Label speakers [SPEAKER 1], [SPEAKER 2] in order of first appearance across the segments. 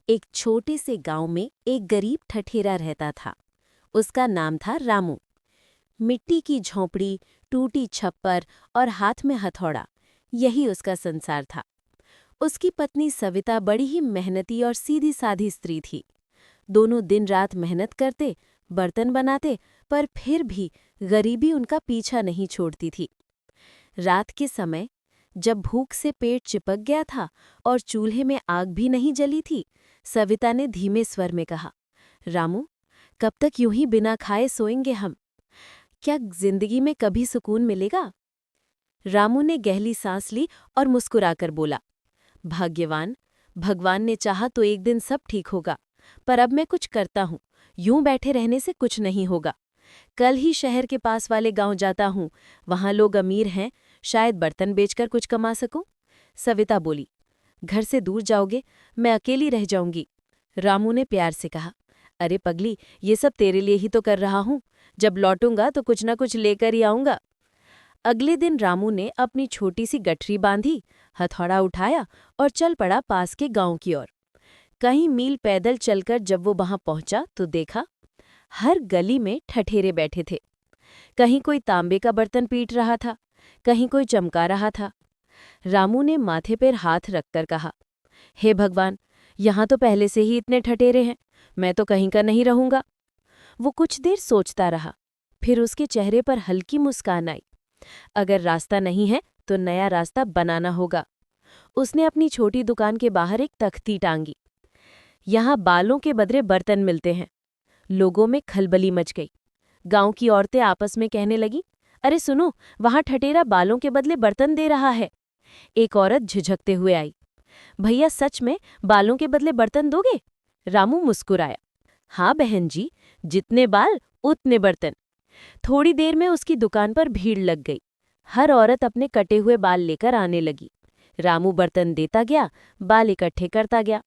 [SPEAKER 1] एक छोटे से गांव में एक गरीब ठठेरा रहता था। उसका नाम था रामू। मिट्टी की झोंपड़ी, टूटी छप्पर और हाथ में हथौड़ा, यही उसका संसार था। उसकी पत्नी सविता बड़ी ही मेहनती और सीधी साधी स्त्री थी। दोनों दिन रात मेहनत करते, बर्तन बनाते, पर फिर भी गरीबी उनका पीछा नहीं छोड़ती थी। रात के समय जब भूख से पेट चिपक गया था और चूल्हे में आग भी नहीं जली थी, सविता ने धीमे स्वर में कहा, रामू, कब तक यूं ही बिना खाए सोएंगे हम? क्या जिंदगी में कभी सुकून मिलेगा? रामू ने गहरी सांस ली और मुस्कुराकर बोला, भाग्यवान, भगवान ने चाहा तो एक दिन सब ठीक होगा, पर अब मैं कुछ करता हूँ। यूं बैठे रहने से कुछ नहीं होगा। कल ही शहर के पास वाले गांव जाता हूँ, वहां लोग अमीर हैं, शायद बर्तन बेचकर कुछ कमा सकूं। सविता बोली, घर से दूर जाओगे, मैं अकेली रह जाऊंगी। रामू ने प्यार से कहा, अरे पगली, ये सब तेरे लिए ही तो कर रहा हूं। जब लौटूंगा तो कुछ न कुछ लेकर ही आऊंगा। अगले दिन रामू ने अपनी छोटी सी गठरी बांधी, हथौड़ा उठाया और चल पड़ा पास के गांव की ओर। कई मील पैदल चलकर जब वो वहां पहुंचा तो देखा, हर गली में ठठेरे बैठे थे। कहीं कोई तांबे का बर्तन पीट रहा था, कहीं कोई चमका रहा था। रामू ने माथे पर हाथ रखकर कहा, हे भगवान, यहाँ तो पहले से ही इतने ठठेरे हैं, मैं तो कहीं का नहीं रहूंगा। वो कुछ देर सोचता रहा, फिर उसके चेहरे पर हल्की मुस्कान आई। अगर रास्ता नहीं है तो नया रास्ता बनाना होगा। उसने अपनी छोटी दुकान के बाहर एक तख्ती टांगी। यहाँ बालों के बदले बर्तन मिलते हैं। लोगों में खलबली मच गई। गांव की औरतें आपस में कहने लगी, अरे सुनो, वहां ठठेरा बालों के बदले बर्तन दे रहा है। एक औरत झिझकते हुए आई, भैया सच में बालों के बदले बर्तन दोगे? रामू मुस्कुराया, हाँ बहन जी, जितने बाल उतने बर्तन। थोड़ी देर में उसकी दुकान पर भीड़ लग गई। हर औरत अपने कटे हुए बाल लेकर आने लगी। रामू बर्तन देता गया, बाल इकट्ठे करता गया।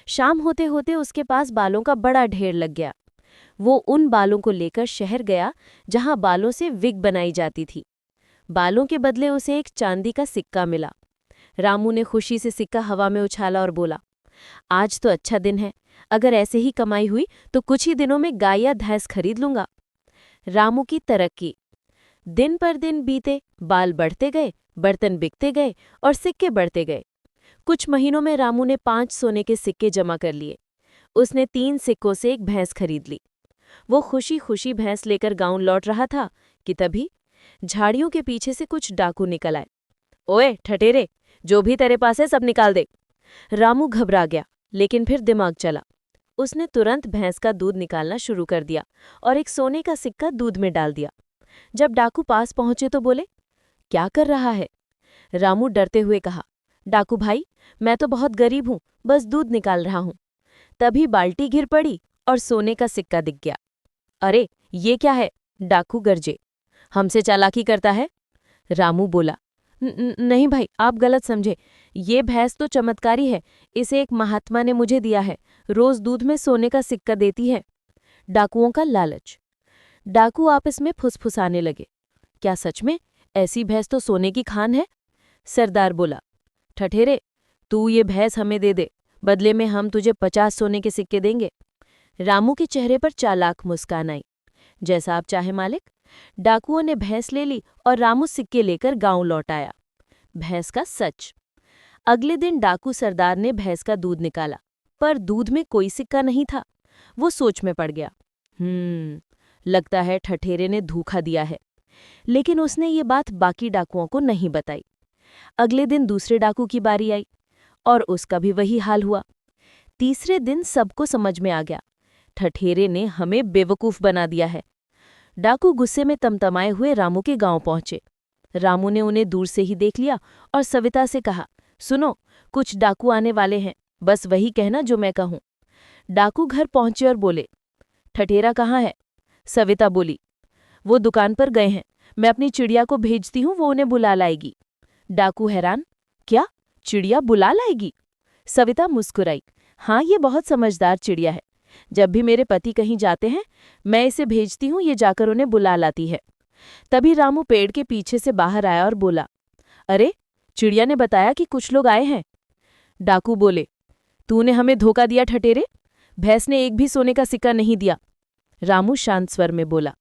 [SPEAKER 1] शाम होते होते उसके पास बालों का बड़ा ढेर लग गया। वो उन बालों को लेकर शहर गया जहां बालों से विग बनाई जाती थी। बालों के बदले उसे एक चांदी का सिक्का मिला। रामू ने खुशी से सिक्का हवा में उछाला और बोला, आज तो अच्छा दिन है, अगर ऐसे ही कमाई हुई तो कुछ ही दिनों में गाय या भैंस खरीद लूंगा। रामू की तरक्की। दिन पर दिन बीते, बाल बढ़ते गए, बर्तन बिकते गए और सिक्के बढ़ते गए। कुछ महीनों में रामू ने 5 सोने के सिक्के जमा कर लिए। उसने 3 सिक्कों से एक भैंस खरीद ली। वो खुशी खुशी भैंस लेकर गांव लौट रहा था कि तभी झाड़ियों के पीछे से कुछ डाकू निकल आए। ओए ठठेरे, जो भी तेरे पास है सब निकाल दे। रामू घबरा गया, लेकिन फिर दिमाग चला। उसने तुरंत भैंस का दूध निकालना शुरू कर दिया और एक सोने का सिक्का दूध में डाल दिया। जब डाकू पास पहुंचे तो बोले, क्या कर रहा है? रामू डरते हुए कहा, डाकू भाई, मैं तो बहुत गरीब हूं, बस दूध निकाल रहा हूं। तभी बाल्टी गिर पड़ी और सोने का सिक्का दिख गया। अरे ये क्या है? डाकू गरजे, हमसे चालाकी करता है? रामू बोला, नहीं भाई, आप गलत समझे। ये भैंस तो चमत्कारी है, इसे एक महात्मा ने मुझे दिया है, रोज दूध में सोने का सिक्का देती है। डाकुओं का लालच। डाकू आपस में फुसफुसाने लगे, क्या सच में ऐसी भैंस तो सोने की खान है? सरदार बोला, ठठेरे, तू ये भैंस हमें दे दे, बदले में हम तुझे 50 सोने के सिक्के देंगे। रामू के चेहरे पर चालाक मुस्कान आई। जैसा आप चाहे मालिक। डाकुओं ने भैंस ले ली और रामू सिक्के लेकर गांव लौट आया। भैंस का सच। अगले दिन डाकू सरदार ने भैंस का दूध निकाला, पर दूध में कोई सिक्का नहीं था। वो सोच में पड़ गया, लगता है ठठेरे ने धोखा दिया है। लेकिन उसने ये बात बाकी डाकुओं को नहीं बताई। अगले दिन दूसरे डाकू की बारी आई और उसका भी वही हाल हुआ। तीसरे दिन सबको समझ में आ गया, ठठेरे ने हमें बेवकूफ बना दिया है। डाकू गुस्से में तमतमाए हुए रामू के गांव पहुंचे। रामू ने उन्हें दूर से ही देख लिया और सविता से कहा, सुनो, कुछ डाकू आने वाले हैं, बस वही कहना जो मैं कहूं। डाकू घर पहुंचे और बोले, ठठेरा कहाँ है? सविता बोली, वो दुकान पर गए हैं, मैं अपनी चिड़िया को भेजती हूँ, वो उन्हें बुला लाएगी। डाकू हैरान, क्या चिड़िया बुला लाएगी? सविता मुस्कुराई, हाँ, ये बहुत समझदार चिड़िया है। जब भी मेरे पति कहीं जाते हैं, मैं इसे भेजती हूँ, ये जाकर उन्हें बुला लाती है। तभी रामू पेड़ के पीछे से बाहर आया और बोला, अरे, चिड़िया ने बताया कि कुछ लोग आए हैं। डाकू बोले,
[SPEAKER 2] तूने हमें धोखा दिया ठठेरे। भैंस ने एक भी सोने का सिक्का नहीं दिया। रामू शांत स्वर में बोला।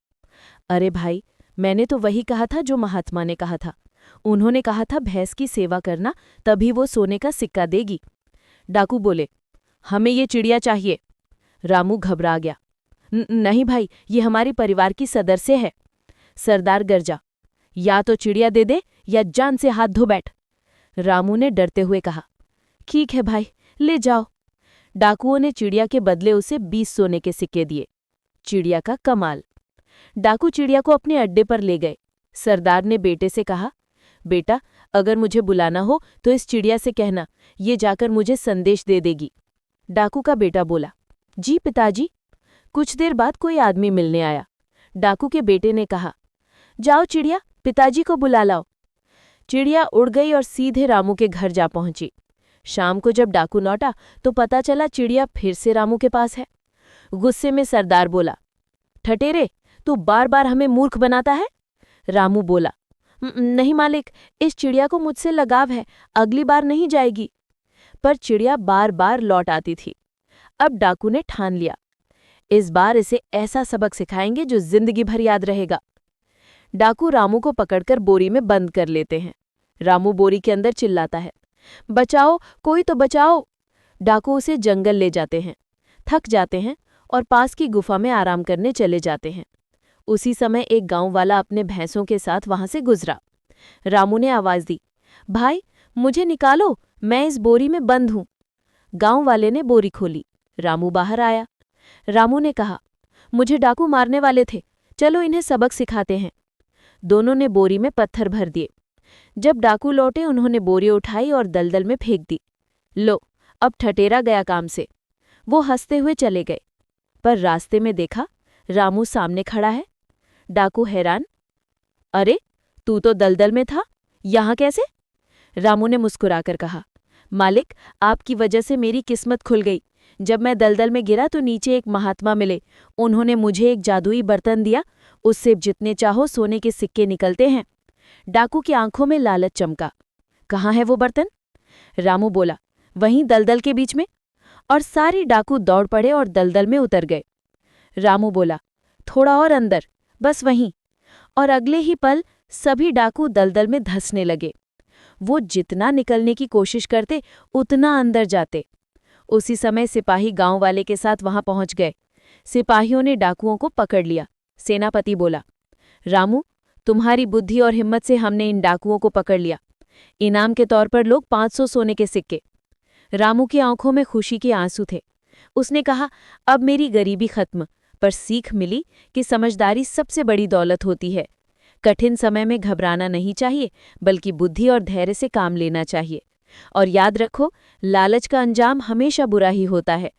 [SPEAKER 2] अरे भाई, मैंने तो वही कहा था जो महात्मा ने कहा था। उन्होंने कहा था भैंस की सेवा करना, तभी वो सोने का सिक्का देगी। डाकू बोले, हमें ये चिड़िया चाहिए। रामू घबरा गया। नहीं भाई, ये हमारे परिवार की सदस्य है। सरदार गरजा, या तो चिड़िया दे दे या जान से हाथ धो बैठ। रामू ने डरते हुए कहा, ठीक है भाई, ले जाओ। डाकुओं ने चिड़िया के बदले उसे 20 सोने के सिक्के दिए। चिड़िया का कमाल। डाकू चिड़िया को अपने अड्डे पर ले गए। सरदार ने बेटे से कहा, बेटा, अगर मुझे बुलाना हो तो इस चिड़िया से कहना, ये जाकर मुझे संदेश दे देगी। डाकू का बेटा बोला, जी पिताजी। कुछ देर बाद कोई आदमी मिलने आया। डाकू के बेटे ने कहा, जाओ चिड़िया, पिताजी को बुला लाओ। चिड़िया उड़ गई और सीधे रामू के घर जा पहुंची। शाम को जब डाकू लौटा तो पता चला चिड़िया फिर से रामू के पास है। गुस्से में सरदार बोला, ठठेरे, तू बार बार हमें मूर्ख बनाता है। रामू बोला, नहीं मालिक, इस चिड़िया को मुझसे लगाव है, अगली बार नहीं जाएगी। पर चिड़िया बार बार लौट आती थी। अब डाकू ने ठान लिया, इस बार इसे ऐसा सबक सिखाएंगे जो जिंदगी भर याद रहेगा। डाकू रामू को पकड़कर बोरी में बंद कर लेते हैं। रामू बोरी के अंदर चिल्लाता है, बचाओ, कोई तो बचाओ। डाकू उसे जंगल ले जाते हैं। थक जाते हैं और पास की गुफा में आराम करने चले जाते हैं। उसी समय एक गांव वाला अपने भैंसों के साथ वहां से गुजरा। रामू ने आवाज दी, भाई, मुझे निकालो, मैं इस बोरी में बंद हूं। गांव वाले ने बोरी खोली। रामू बाहर आया। रामू ने कहा, मुझे डाकू मारने वाले थे, चलो इन्हें सबक सिखाते हैं। दोनों ने बोरी में पत्थर भर दिए। जब डाकू लौटे उन्होंने बोरी उठाई और दलदल में फेंक दी। लो, अब ठठेरा गया काम से। वो हंसते हुए चले गए। पर रास्ते में देखा, रामू सामने खड़ा है। डाकू हैरान, अरे, तू तो दलदल में था, यहां कैसे? रामू ने मुस्कुराकर कहा, मालिक, आपकी वजह से मेरी किस्मत खुल गई। जब मैं दलदल में गिरा तो नीचे एक महात्मा मिले। उन्होंने मुझे एक जादुई बर्तन दिया, उससे जितने चाहो सोने के सिक्के निकलते हैं। डाकू की आंखों में लालच चमका। कहाँ है वो बर्तन? रामू बोला, वहीं दलदल के बीच में। और सारे डाकू दौड़ पड़े और दलदल में उतर गए। रामू बोला, थोड़ा और अंदर, बस वहीं। और अगले ही पल सभी डाकू दलदल में धंसने लगे। वो जितना निकलने की कोशिश करते उतना अंदर जाते। उसी समय सिपाही गांव वाले के साथ वहां पहुंच गए। सिपाहियों ने डाकुओं को पकड़ लिया। सेनापति बोला, रामू, तुम्हारी बुद्धि और हिम्मत से हमने इन डाकुओं को पकड़ लिया। इनाम के तौर पर लोग 500 सोने के सिक्के। रामू की आंखों में खुशी के आंसू थे। उसने कहा, अब मेरी गरीबी खत्म, पर सीख मिली कि समझदारी सबसे बड़ी दौलत होती है। कठिन समय में घबराना नहीं चाहिए, बल्कि बुद्धि और धैर्य से काम लेना चाहिए। और याद रखो, लालच का अंजाम हमेशा बुरा ही होता है।